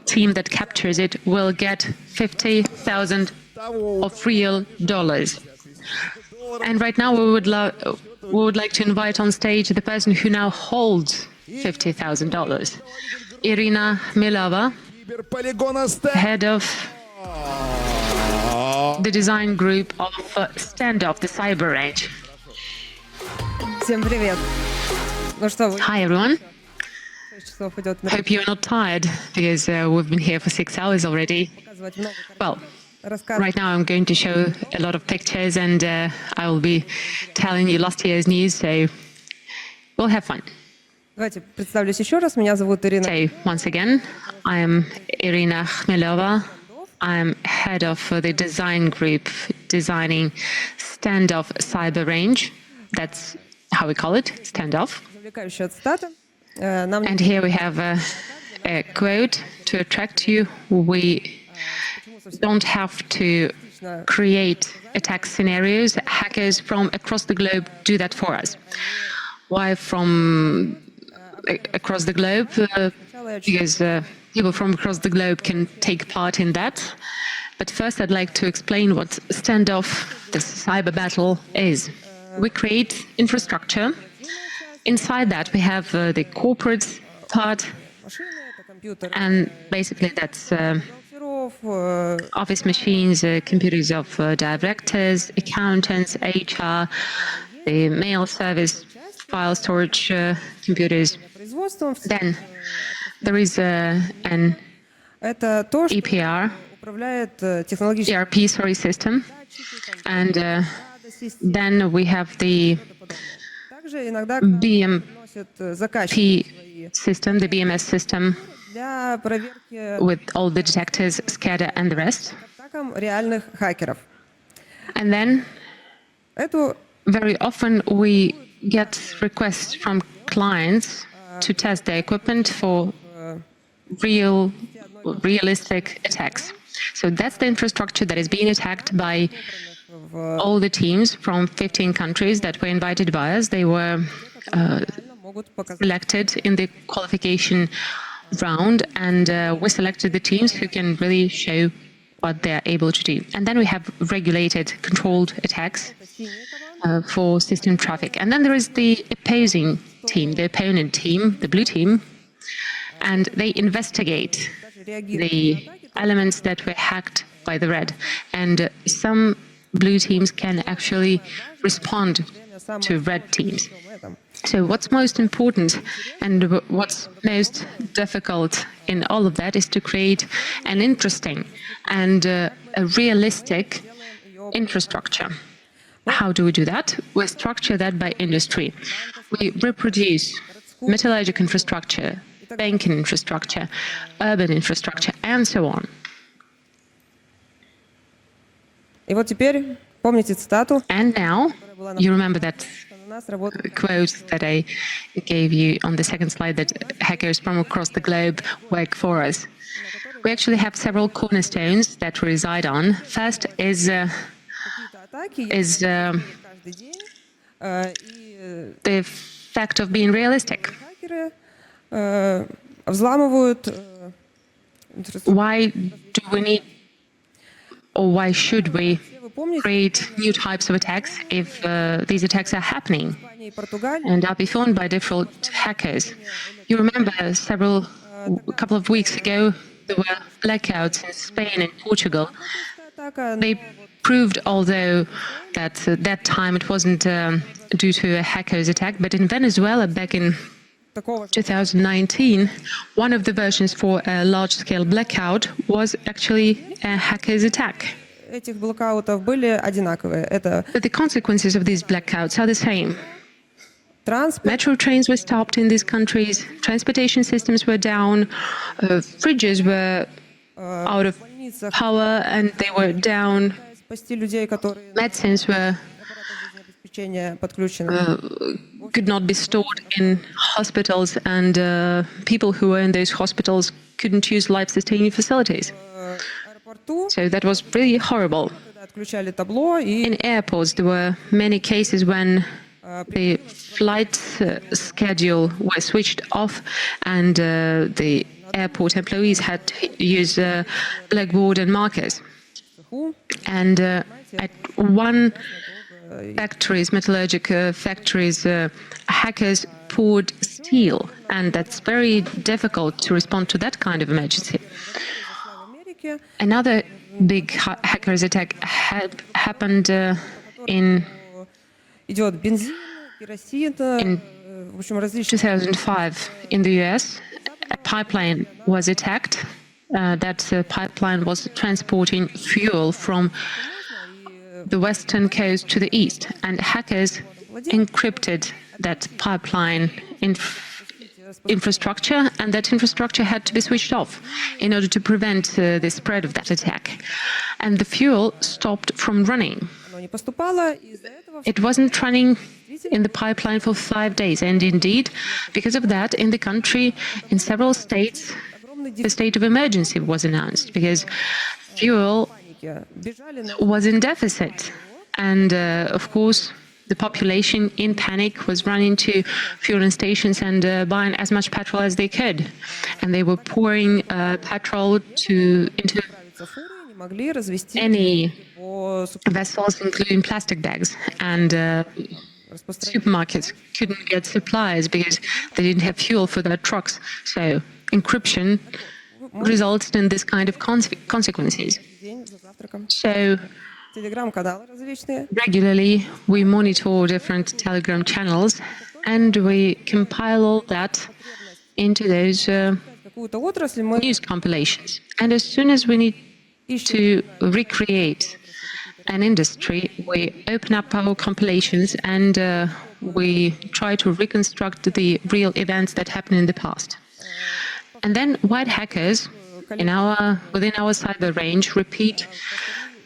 team that captures it will get 50,000 of real dollars. And right now we would like to invite on stage the person who now holds $50,000, Irina Khmelova, head of the design group of Standoff, the cyber range. Hi everyone. Hope you're not tired, because we've been here for 6 hours already. Well, right now I'm going to show a lot of pictures, and I will be telling you last year's news, so we'll have fun. So, once again, I am Irina Khmelova. I'm head of the design group designing Standoff cyber range. That's how we call it, Standoff. And here we have a quote to attract you. We don't have to create attack scenarios. Hackers from across the globe do that for us. Why from across the globe? Because people from across the globe can take part in that. But first I'd like to explain what Standoff, the cyber battle, is. We create infrastructure. Inside that we have the corporate part, and basically that's office machines, computers of directors, accountants, HR, the mail service, file storage computers. Then there is an ERP system, and then we have the BMP system, the BMS system, with all the detectors, SCADA and the rest. And then very often we get requests from clients to test their equipment for realistic attacks. So that's the infrastructure that is being attacked by all the teams from 15 countries that were invited by us. They were selected in the qualification round, and we selected the teams who can really show what they're able to do. And then we have regulated, controlled attacks for system traffic. And then there is the opposing team, the opponent team, the blue team, and they investigate the elements that were hacked by the red. And some blue teams can actually respond to red teams. So what's most important and what's most difficult in all of that is to create an interesting and a realistic infrastructure. How do we do that? We structure that by industry. We reproduce metallurgical infrastructure, banking infrastructure, urban infrastructure, and so on. And now, you remember that quote that I gave you on the second slide, that hackers from across the globe work for us. We actually have several cornerstones that we reside on. First is the fact of being realistic. Why do we need, or why should we create new types of attacks if these attacks are happening and are performed by different hackers? You remember a couple of weeks ago, there were blackouts in Spain and Portugal. They proved, although that at that time it wasn't due to a hacker's attack, but in Venezuela back in 2019, one of the versions for a large-scale blackout was actually a hacker's attack. But the consequences of these blackouts are the same. Metro trains were stopped in these countries, transportation systems were down, fridges were out of power and they were down, medicines could not be stored in hospitals, and people who were in those hospitals couldn't use life-sustaining facilities. So that was really horrible. In airports, there were many cases when the flight schedule was switched off and the airport employees had to use blackboard and markers. And at one factories, metallurgical factories, hackers poured steel, and that's very difficult to respond to that kind of emergency. Another big hackers attack happened in 2005 in the US. A pipeline was attacked. That pipeline was transporting fuel from the western coast to the east, and hackers encrypted that pipeline infrastructure, and that infrastructure had to be switched off in order to prevent the spread of that attack. And the fuel stopped from running. It wasn't running in the pipeline for 5 days, and indeed, because of that, in the country, in several states, the state of emergency was announced because fuel was in deficit. And of course, the population in panic was running to fueling stations and buying as much petrol as they could. And they were pouring petrol into any vessels, including plastic bags. And supermarkets couldn't get supplies because they didn't have fuel for their trucks. So encryption resulted in this kind of consequences. So regularly we monitor different Telegram channels and we compile all that into those news compilations. And as soon as we need to recreate an industry, we open up our compilations and we try to reconstruct the real events that happened in the past. And then white hackers within our cyber range repeat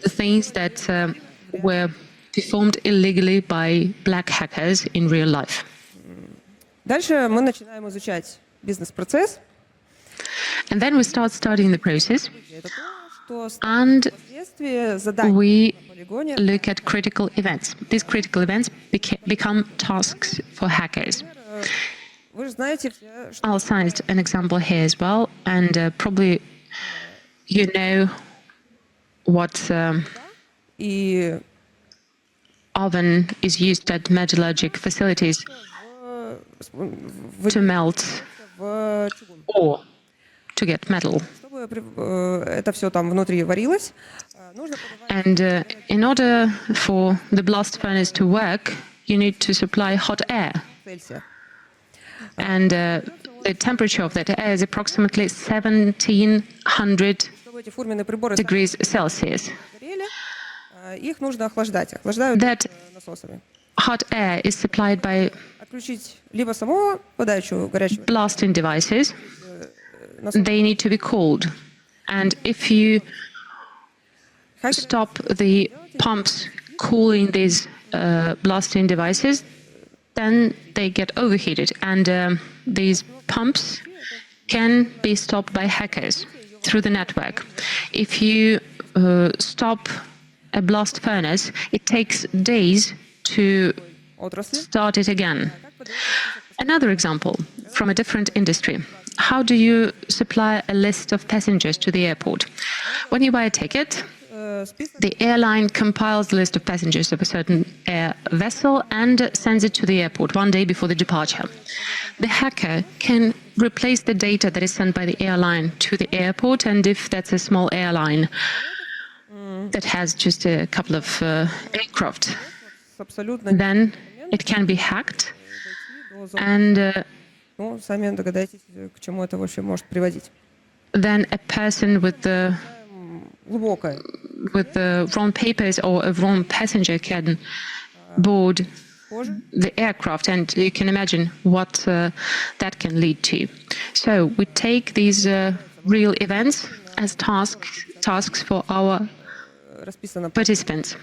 the things that were performed illegally by black hackers in real life. And then we start studying the process, and we look at critical events. These critical events become tasks for hackers. I'll cite an example here as well, and probably you know what oven is used at metallurgic facilities to melt ore, to get metal. And in order for the blast furnace to work, you need to supply hot air. And the temperature of that air is approximately 1700 degrees Celsius. That hot air is supplied by blasting devices. They need to be cooled. And if you stop the pumps cooling these blasting devices, then they get overheated, and these pumps can be stopped by hackers through the network. If you stop a blast furnace, it takes days to start it again. Another example from a different industry. How do you supply a list of passengers to the airport? When you buy a ticket, the airline compiles the list of passengers of a certain air vessel and sends it to the airport one day before the departure. The hacker can replace the data that is sent by the airline to the airport, and if that's a small airline that has just a couple of aircraft, then it can be hacked, and then a person with the wrong papers or a wrong passenger can board the aircraft, and you can imagine what that can lead to. So we take these real events as tasks for our participants.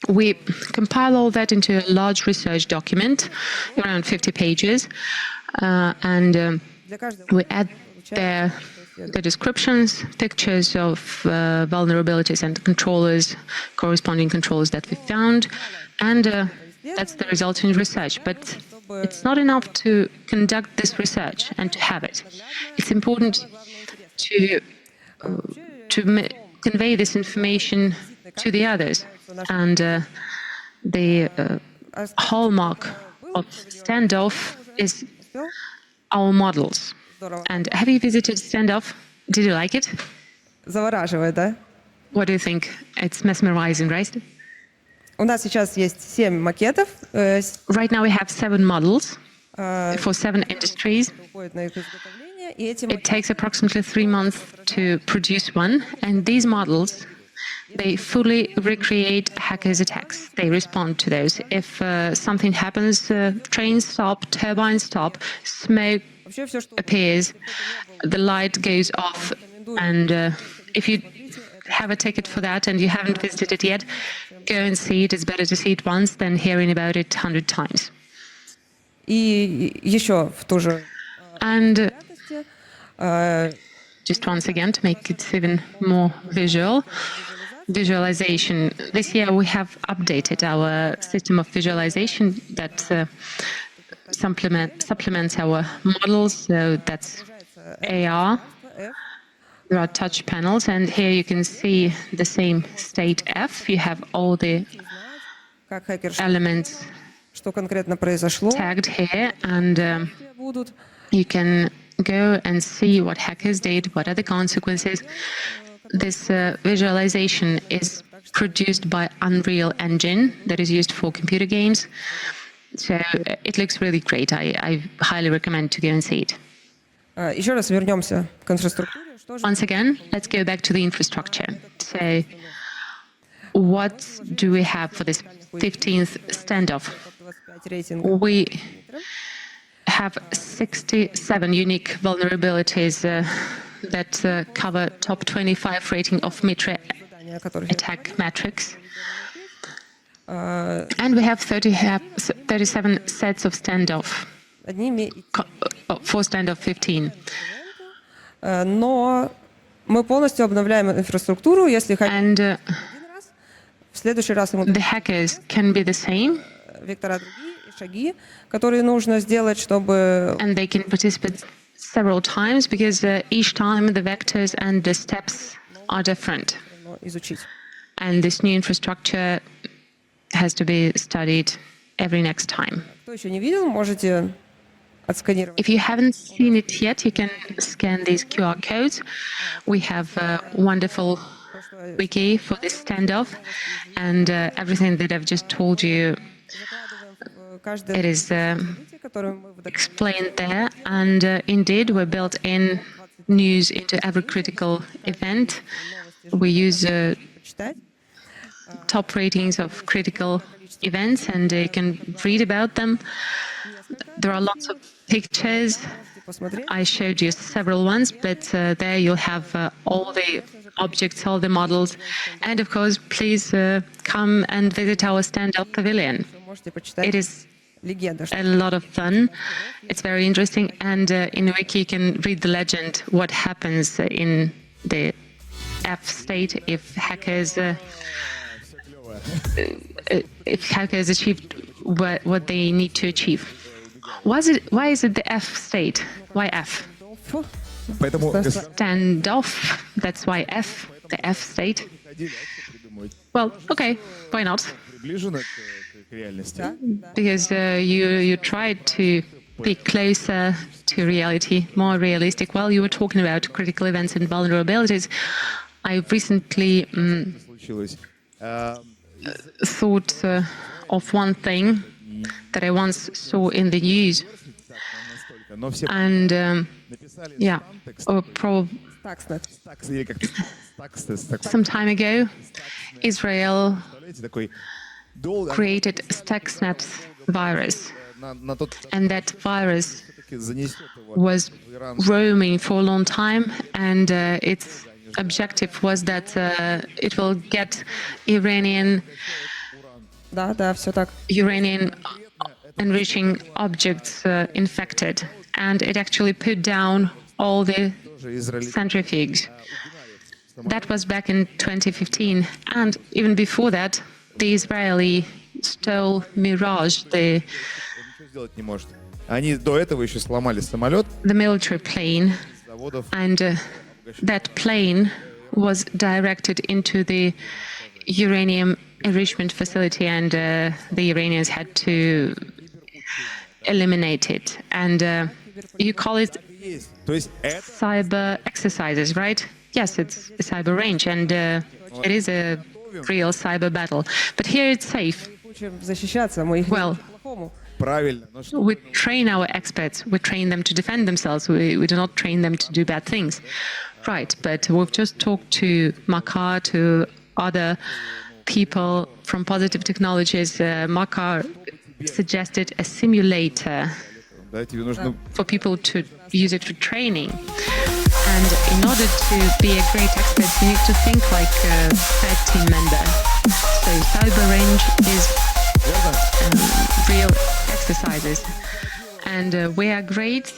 We compile all that into a large research document, around 50 pages, and we add there the descriptions, pictures of vulnerabilities and controllers, corresponding controllers that we found, and that's the resulting research. But It's not enough to conduct this research and to have it. It's important to convey this information to the others. And the hallmark of Standoff is our models. And have you visited Standoff? Did you like it? Завораживает, да? What do you think? It's mesmerizing, right? У нас сейчас есть 7 макетов. Right now we have 7 models for 7 industries. Уходит на их изготовление, и эти It takes approximately 3 months to produce one, and these models, they fully recreate hackers' attacks. They respond to those. If something happens, trains stop, turbines stop, smoke вообще все, что appears, the light goes off, and if you have a ticket for that and you haven't visited it yet, go and see it. It's better to see it once than hearing about it 100 times. и еще в ту же And радости, just once again, to make it even more visualization. This year we have updated our system of visualization that supplements our models. So that's AR. There are touch panels, and here you can see the same state F. You have all the как хакер, elements что конкретно произошло, tagged here, and будут. you can go and see what hackers did, what are the consequences. This visualization is produced by Unreal Engine that is used for computer games. So it looks really great. I highly recommend to go and see it. Еще раз вернемся к инфраструктуре. Что же Once again, let's go back to the infrastructure. So what do we have for this 15th standoff? 25 рейтинга? We have 67 unique vulnerabilities that cover top 25 rating of MITRE Задания, которые attack metrics. And we have 37 sets of standoff одними, for standoff 15. но мы полностью обновляем инфраструктуру, если хотим And один раз, в следующий раз ему the hackers can be the same, вектора другие и шаги, которые нужно сделать, чтобы and they can participate several times because each time the vectors and the steps are different. изучить. And this new infrastructure has to be studied every next time. Кто еще не видел, можете отсканировать. If you haven't seen it yet, you can scan these QR codes. We have a wonderful wiki for this standoff, and everything that I've just told you, Закладываем в каждое it is событие, которое мы вдохновляем, explained there. And indeed, we built in news into every critical event. We use почитать. top ratings of critical events, and you can read about them. There are lots of pictures. Посмотреть. I showed you several ones, but there you'll have all the objects, all the models. And of course, please come and visit our stand-up pavilion. Вы можете почитать It is легенда, что a lot of fun. It's very interesting. And in Wiki, you can read the legend, what happens in the F state if hackers achieved what they need to achieve. Why is it the F state? Why F? Поэтому Standoff. That's why F, the F state. Well, okay, why not? приближено к реальности. Because you tried to be closer to reality, more realistic. While you were talking about critical events and vulnerabilities, I recently Случилось. thought of one thing that I once saw in the news, Настолько. Но все and написали yeah, Stuxnet. стакс, или как стакс, some time ago, Israel представляете, такой долго created Stuxnet virus, на тот and that virus все-таки занесет его was в Иран. roaming for a long time, and its objective was that it will get Iranian Да, все так. enriching objects infected, and it actually put down all the Тоже израильтяне centrifuges. That was back in 2015, and even before that, the Israeli stole Mirage, the сделать не может. Они до этого еще сломали самолет the military plane, с заводов. and that plane was directed into the uranium enrichment facility, and the Iranians had to eliminate it. And you call it Есть. То есть это cyber exercises, right? Yes, it's a cyber range, and it is a real cyber battle. But here it's safe. Учим защищаться, мы их Well, не по-плохому. правильно. Но что we train our experts, we train them to defend themselves, we do not train them to do bad things. Right, but we've just talked to Makar, to other people from Positive Technologies. Makar suggested a simulator да, тебе нужно for people to use it for training. And in order to be a great expert, you need to think like a third team member. So cyber range is real exercises. And we are great